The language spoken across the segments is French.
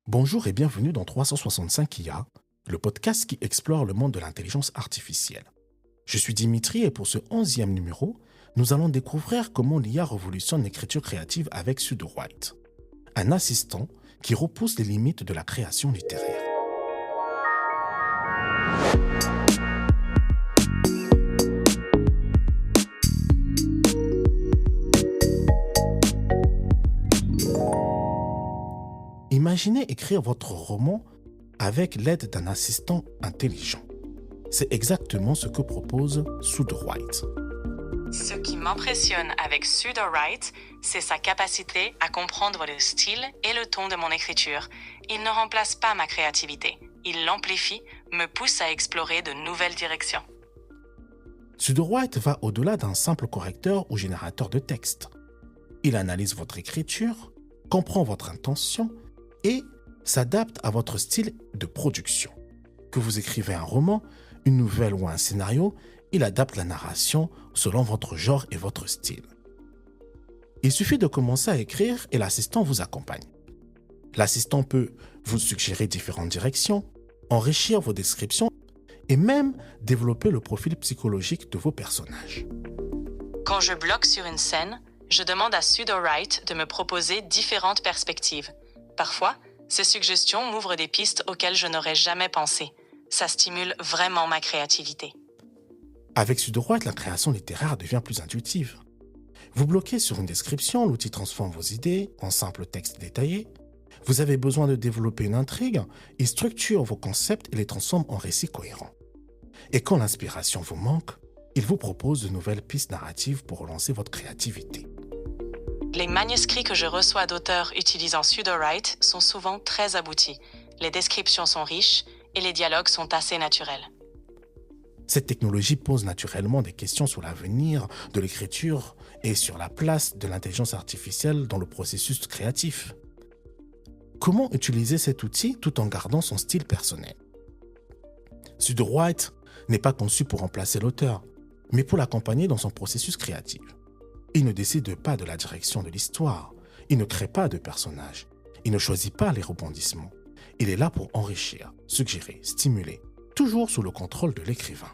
Bonjour et bienvenue dans 365 IA, le podcast qui explore le monde de l'intelligence artificielle. Je suis Dimitri et pour ce 11e numéro, nous allons découvrir comment l'IA révolutionne l'écriture créative avec Sudowrite, un assistant qui repousse les limites de la création littéraire. Imaginez écrire votre roman avec l'aide d'un assistant intelligent. C'est exactement ce que propose Sudowrite. Ce qui m'impressionne avec Sudowrite, c'est sa capacité à comprendre le style et le ton de mon écriture. Il ne remplace pas ma créativité. Il l'amplifie, me pousse à explorer de nouvelles directions. Sudowrite va au-delà d'un simple correcteur ou générateur de texte. Il analyse votre écriture, comprend votre intention et s'adapte à votre style de production. Que vous écrivez un roman, une nouvelle ou un scénario, il adapte la narration selon votre genre et votre style. Il suffit de commencer à écrire et l'assistant vous accompagne. L'assistant peut vous suggérer différentes directions, enrichir vos descriptions et même développer le profil psychologique de vos personnages. Quand je bloque sur une scène, je demande à Sudowrite de me proposer différentes perspectives. Parfois, ces suggestions m'ouvrent des pistes auxquelles je n'aurais jamais pensé. Ça stimule vraiment ma créativité. Avec Sudowrite, la création littéraire devient plus intuitive. Vous bloquez sur une description, l'outil transforme vos idées en simples textes détaillés. Vous avez besoin de développer une intrigue, il structure vos concepts et les transforme en récits cohérents. Et quand l'inspiration vous manque, il vous propose de nouvelles pistes narratives pour relancer votre créativité. Les manuscrits que je reçois d'auteurs utilisant Sudowrite sont souvent très aboutis. Les descriptions sont riches et les dialogues sont assez naturels. Cette technologie pose naturellement des questions sur l'avenir de l'écriture et sur la place de l'intelligence artificielle dans le processus créatif. Comment utiliser cet outil tout en gardant son style personnel? Sudowrite n'est pas conçu pour remplacer l'auteur, mais pour l'accompagner dans son processus créatif. Il ne décide pas de la direction de l'histoire, il ne crée pas de personnages, il ne choisit pas les rebondissements. Il est là pour enrichir, suggérer, stimuler, toujours sous le contrôle de l'écrivain.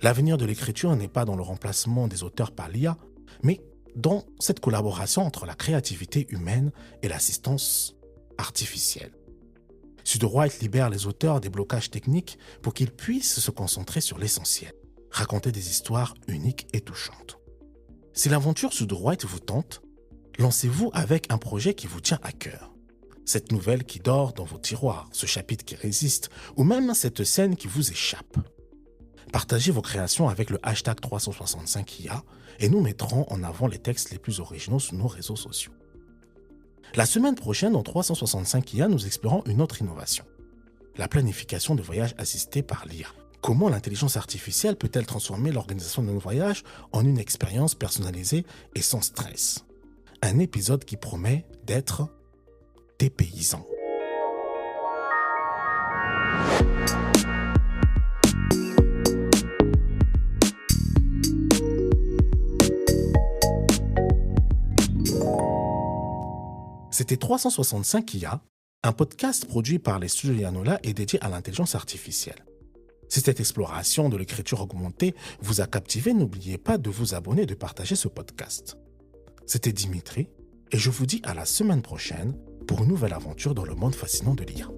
L'avenir de l'écriture n'est pas dans le remplacement des auteurs par l'IA, mais dans cette collaboration entre la créativité humaine et l'assistance artificielle. Sudowrite libère les auteurs des blocages techniques pour qu'ils puissent se concentrer sur l'essentiel, raconter des histoires uniques et touchantes. Si l'aventure Sudowrite vous tente, lancez-vous avec un projet qui vous tient à cœur. Cette nouvelle qui dort dans vos tiroirs, ce chapitre qui résiste, ou même cette scène qui vous échappe. Partagez vos créations avec le hashtag 365IA et nous mettrons en avant les textes les plus originaux sur nos réseaux sociaux. La semaine prochaine, dans 365IA, nous explorons une autre innovation. La planification de voyages assistés par l'IA. Comment l'intelligence artificielle peut-elle transformer l'organisation de nos voyages en une expérience personnalisée et sans stress? Un épisode qui promet d'être dépaysant. C'était 365 IA, un podcast produit par les studios Yanola et dédié à l'intelligence artificielle. Si cette exploration de l'écriture augmentée vous a captivé, n'oubliez pas de vous abonner et de partager ce podcast. C'était Dimitri et je vous dis à la semaine prochaine pour une nouvelle aventure dans le monde fascinant de l'IA.